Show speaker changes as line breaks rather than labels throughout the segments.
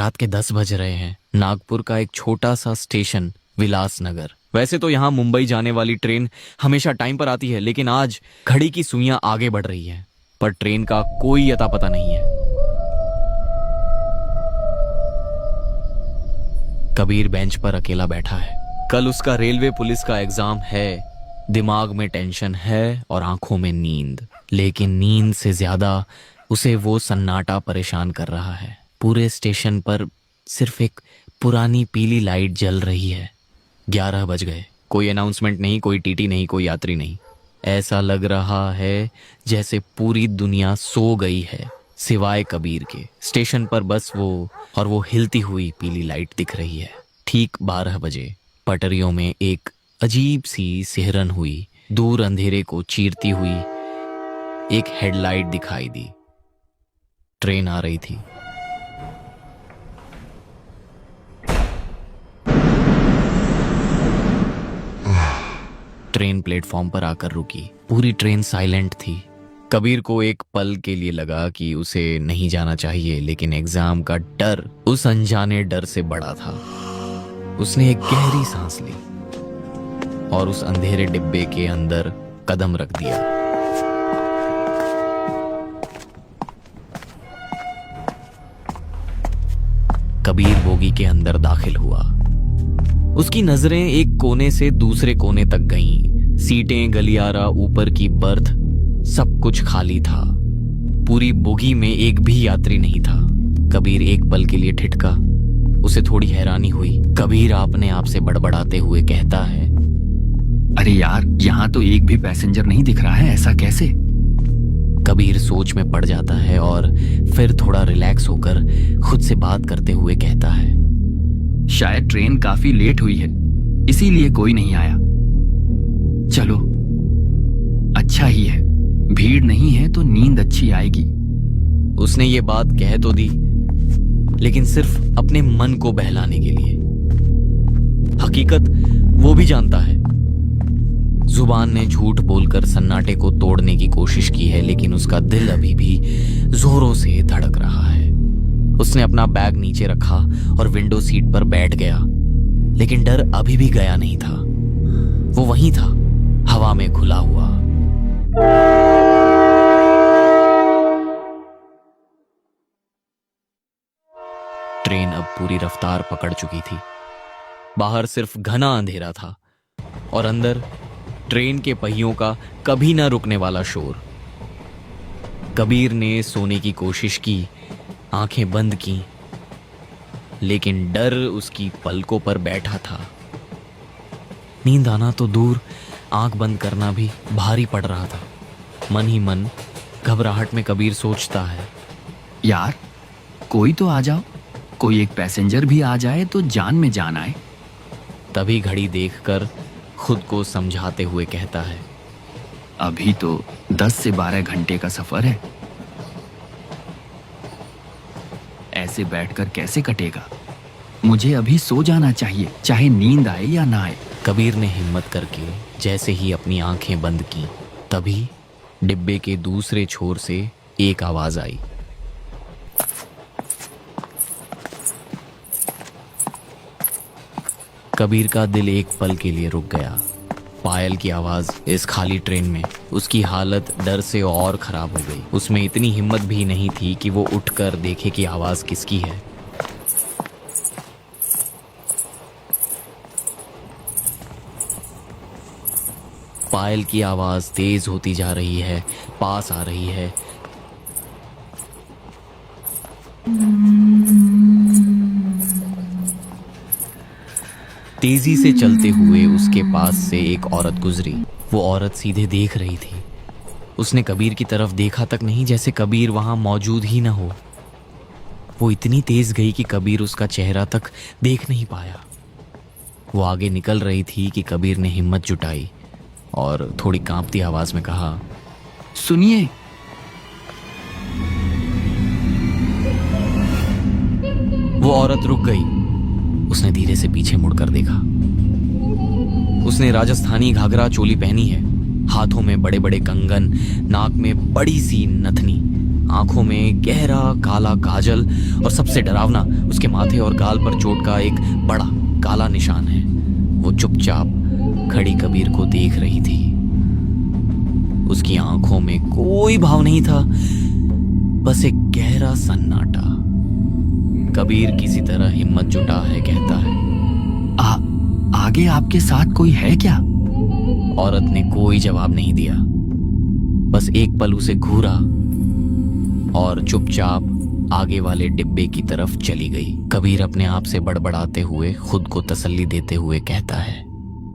रात के 10 बज रहे हैं। नागपुर का एक छोटा सा स्टेशन विलासनगर। वैसे तो यहाँ मुंबई जाने वाली ट्रेन हमेशा टाइम पर आती है, लेकिन आज घड़ी की सुइयां आगे बढ़ रही हैं, पर ट्रेन का कोई अता पता नहीं है। कबीर बेंच पर अकेला बैठा है। कल उसका रेलवे पुलिस का एग्जाम है। दिमाग में टेंशन है और आंखों में नींद, लेकिन नींद से ज्यादा उसे वो सन्नाटा परेशान कर रहा है। पूरे स्टेशन पर सिर्फ एक पुरानी पीली लाइट जल रही है। 11 बज गए। कोई अनाउंसमेंट नहीं, कोई टीटी नहीं, कोई यात्री नहीं। ऐसा लग रहा है जैसे पूरी दुनिया सो गई है सिवाय कबीर के। स्टेशन पर बस वो और वो हिलती हुई पीली लाइट दिख रही है। ठीक 12 बजे पटरियों में एक अजीब सी सिहरन हुई। दूर अंधेरे को चीरती हुई एक हेडलाइट दिखाई दी। ट्रेन आ रही थी। ट्रेन प्लेटफॉर्म पर आकर रुकी। पूरी ट्रेन साइलेंट थी। कबीर को एक पल के लिए लगा कि उसे नहीं जाना चाहिए, लेकिन एग्जाम का डर उस अनजाने डर से बड़ा था। उसने एक गहरी सांस ली और उस अंधेरे डिब्बे के अंदर कदम रख दिया। कबीर बोगी के अंदर दाखिल हुआ। उसकी नजरें एक कोने से दूसरे कोने तक गईं। सीटें, गलियारा, ऊपर की बर्थ, सब कुछ खाली था। पूरी बोगी में एक भी यात्री नहीं था। कबीर एक पल के लिए ठिठका। उसे थोड़ी हैरानी हुई। कबीर अपने आप से बड़बड़ाते हुए कहता है,
अरे यार, यहाँ तो एक भी पैसेंजर नहीं दिख रहा है, ऐसा कैसे?
कबीर सोच में पड़ जाता है और फिर थोड़ा रिलैक्स होकर खुद से बात करते हुए कहता है,
शायद ट्रेन काफी लेट हुई है, इसीलिए कोई नहीं आया। चलो, अच्छा ही है, भीड़ नहीं है तो नींद अच्छी आएगी।
उसने ये बात कह तो दी, लेकिन सिर्फ अपने मन को बहलाने के लिए। हकीकत वो भी जानता है। जुबान ने झूठ बोलकर सन्नाटे को तोड़ने की कोशिश की है, लेकिन उसका दिल अभी भी जोरों से धड़क रहा है। उसने अपना बैग नीचे रखा और विंडो सीट पर बैठ गया, लेकिन डर अभी भी गया नहीं था। वो वहीं था, हवा में खुला हुआ। ट्रेन अब पूरी रफ्तार पकड़ चुकी थी। बाहर सिर्फ घना अंधेरा था और अंदर ट्रेन के पहियों का कभी ना रुकने वाला शोर। कबीर ने सोने की कोशिश की, आंखें बंद की, लेकिन डर उसकी पलकों पर बैठा था। नींद आना तो दूर, आंख बंद करना भी भारी पड़ रहा था। मन ही मन घबराहट में कबीर सोचता है,
यार, कोई तो आ जाओ, कोई एक पैसेंजर भी आ जाए तो जान में जान आए।
तभी घड़ी देखकर खुद को समझाते हुए कहता है,
अभी तो 10 से 12 घंटे का सफर है, ऐसे बैठकर कैसे कटेगा? मुझे अभी सो जाना चाहिए, चाहे नींद आए या ना आए।
कबीर ने हिम्मत करके जैसे ही अपनी आंखें बंद की, तभी डिब्बे के दूसरे छोर से एक आवाज आई। कबीर का दिल एक पल के लिए रुक गया। पायल की आवाज इस खाली ट्रेन में। उसकी हालत डर से और खराब हो गई। उसमें इतनी हिम्मत भी नहीं थी कि वो उठकर देखे कि आवाज किसकी है। पायल की आवाज तेज होती जा रही है, पास आ रही है। तेजी से चलते हुए उसके पास से एक औरत गुजरी। वो औरत सीधे देख रही थी। उसने कबीर की तरफ देखा तक नहीं, जैसे कबीर वहां मौजूद ही ना हो। वो इतनी तेज गई कि कबीर उसका चेहरा तक देख नहीं पाया। वो आगे निकल रही थी कि कबीर ने हिम्मत जुटाई और थोड़ी कांपती आवाज में कहा,
सुनिए।
वो औरत रुक गई। उसने धीरे से पीछे मुड़कर देखा। उसने राजस्थानी घाघरा चोली पहनी है, हाथों में बड़े बड़े कंगन, नाक में बड़ी सी नथनी, आंखों में गहरा काला काजल और सबसे डरावना, उसके माथे और गाल पर चोट का एक बड़ा काला निशान है। वो चुपचाप खड़ी कबीर को देख रही थी। उसकी आंखों में कोई भाव नहीं था, बस एक गहरा सन्नाटा। कबीर किसी तरह हिम्मत जुटा है, कहता है,
आगे आपके साथ कोई है क्या?
औरत ने कोई जवाब नहीं दिया, बस एक पल उसे घूरा और चुपचाप आगे वाले डिब्बे की तरफ चली गई। कबीर अपने आप से बड़बड़ाते हुए खुद को तसल्ली देते हुए कहता है,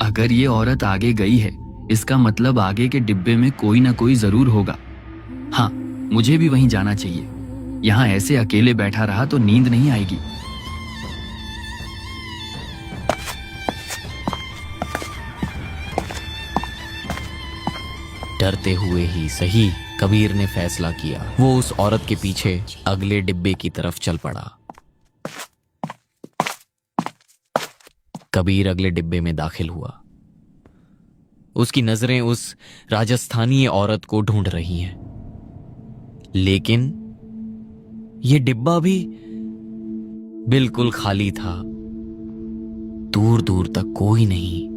अगर ये औरत आगे गई है, इसका मतलब आगे के डिब्बे में कोई ना कोई जरूर होगा। हाँ, मुझे भी वहीं जाना चाहिए। यहाँ ऐसे अकेले बैठा रहा तो नींद नहीं आएगी।
डरते हुए ही सही, कबीर ने फैसला किया। वो उस औरत के पीछे अगले डिब्बे की तरफ चल पड़ा। कबीर अगले डिब्बे में दाखिल हुआ। उसकी नजरें उस राजस्थानी औरत को ढूंढ रही हैं, लेकिन यह डिब्बा भी बिल्कुल खाली था। दूर दूर तक कोई नहीं।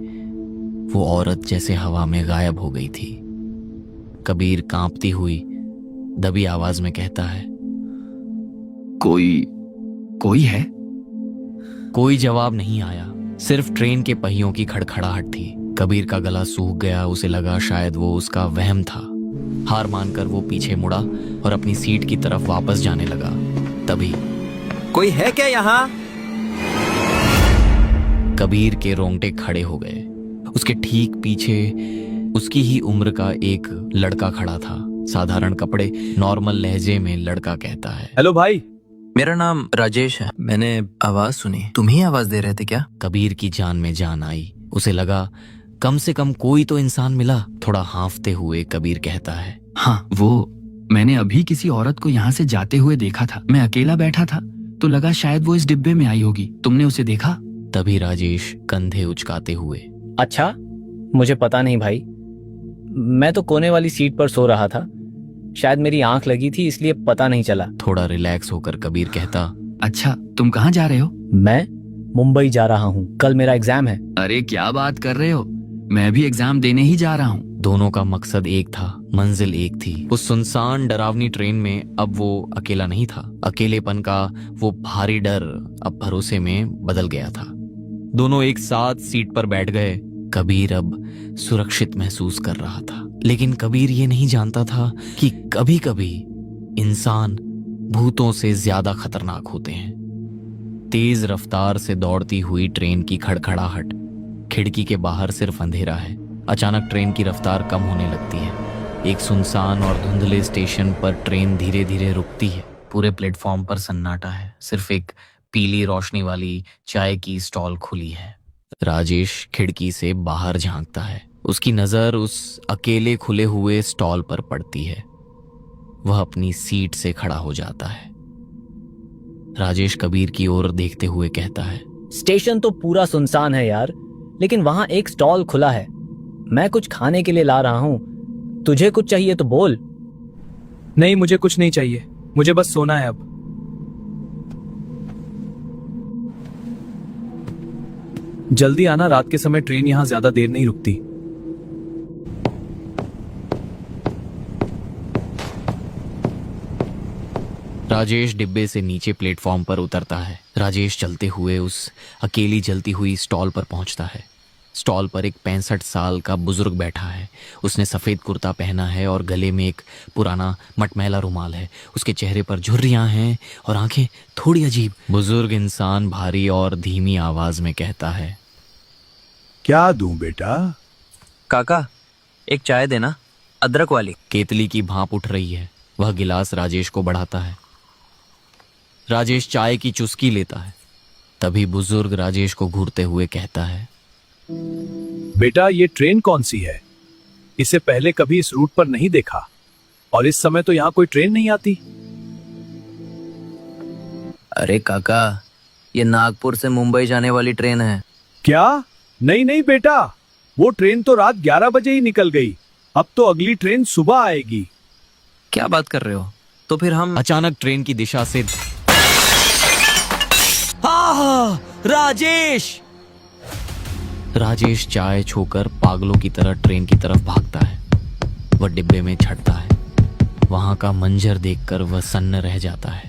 वो औरत जैसे हवा में गायब हो गई थी। कबीर कांपती हुई दबी आवाज में कहता है,
कोई है?
कोई जवाब नहीं आया, सिर्फ ट्रेन के पहियों की खड़खड़ाहट थी। कबीर का गला सूख गया। उसे लगा शायद वो उसका वहम था। हार मानकर वो पीछे मुड़ा और अपनी सीट की तरफ वापस जाने लगा। तभी
कोई है क्या यहाँ?
कबीर के रोंगटे खड़े हो गए। उसके ठीक पीछे उसकी ही उम्र का एक लड़का खड़ा था। साधारण कपड़े, नॉर्मल लहजे में लड़का कहता है,
हेलो भाई।
मेरा नाम राजेश है। मैंने आवाज सुनी, तुम ही आवाज दे रहे थे क्या?
कबीर की जान में जान आई। उसे लगा कम से कम कोई तो इंसान मिला। थोड़ा हांफते हुए कबीर कहता है,
हाँ, वो मैंने अभी किसी औरत को यहाँ से जाते हुए देखा था। मैं अकेला बैठा था तो लगा शायद वो इस डिब्बे में आई होगी। तुमने उसे देखा?
तभी राजेश कंधे उचकाते हुए,
अच्छा, मुझे पता नहीं भाई। मैं तो कोने वाली सीट पर सो रहा था। शायद मेरी आंख लगी थी, इसलिए पता नहीं चला।
थोड़ा रिलैक्स होकर कबीर कहता,
अच्छा, तुम कहाँ जा रहे हो?
मैं मुंबई जा रहा हूँ, कल मेरा एग्जाम है।
अरे क्या बात कर रहे हो, मैं भी एग्जाम देने ही जा रहा हूँ।
दोनों का मकसद एक था, मंजिल एक थी। उस सुनसान डरावनी ट्रेन में अब वो अकेला नहीं था। अकेलेपन का वो भारी डर अब भरोसे में बदल गया था। दोनों एक साथ सीट पर बैठ गए। कबीर अब सुरक्षित महसूस कर रहा था, लेकिन कबीर ये नहीं जानता था कि कभी कभी इंसान भूतों से ज्यादा खतरनाक होते हैं। तेज रफ्तार से दौड़ती हुई ट्रेन की खड़खड़ाहट, खिड़की के बाहर सिर्फ अंधेरा है। अचानक ट्रेन की रफ्तार कम होने लगती है। एक सुनसान और धुंधले स्टेशन पर ट्रेन धीरे धीरे रुकती है। पूरे प्लेटफॉर्म पर सन्नाटा है। सिर्फ एक पीली रोशनी वाली चाय की स्टॉल खुली है। राजेश खिड़की से बाहर झांकता है। उसकी नजर उस अकेले खुले हुए स्टॉल पर पड़ती है। वह अपनी सीट से खड़ा हो जाता है। राजेश कबीर की ओर देखते हुए कहता है,
स्टेशन तो पूरा सुनसान है यार, लेकिन वहाँ एक स्टॉल खुला है। मैं कुछ खाने के लिए ला रहा हूँ। तुझे कुछ चाहिए तो बोल।
नहीं, मुझे कुछ नहीं चाहिए, मुझे बस सोना है अब। जल्दी आना, रात के समय ट्रेन यहाँ ज्यादा देर नहीं रुकती।
राजेश डिब्बे से नीचे प्लेटफॉर्म पर उतरता है। राजेश चलते हुए उस अकेली जलती हुई स्टॉल पर पहुंचता है। स्टॉल पर एक 65 साल का बुजुर्ग बैठा है। उसने सफेद कुर्ता पहना है और गले में एक पुराना मटमैला रुमाल है। उसके चेहरे पर झुर्रियां हैं और आंखें थोड़ी अजीब। बुजुर्ग इंसान भारी और धीमी आवाज में कहता है,
क्या दूं बेटा?
काका, एक चाय देना, अदरक वाली।
केतली की भाप उठ रही है। वह गिलास राजेश को बढ़ाता है। राजेश चाय की चुस्की लेता है। तभी बुजुर्ग राजेश को घूरते हुए कहता है,
बेटा, ये ट्रेन कौन सी है? इसे पहले कभी इस रूट पर नहीं देखा, और इस समय तो यहाँ कोई ट्रेन नहीं आती।
अरे काका, ये नागपुर से मुंबई जाने वाली ट्रेन है।
क्या? नहीं नहीं बेटा, वो ट्रेन तो रात 11 बजे ही निकल गई। अब तो अगली ट्रेन सुबह आएगी।
क्या बात कर रहे हो? तो फिर हम
अचानक ट्रेन की दिशा से राजेश! राजेश चाय छोकर पागलों की तरह ट्रेन की तरफ भागता है। वह डिब्बे में चढ़ता है। वहां का मंजर देखकर वह सन्न रह जाता है।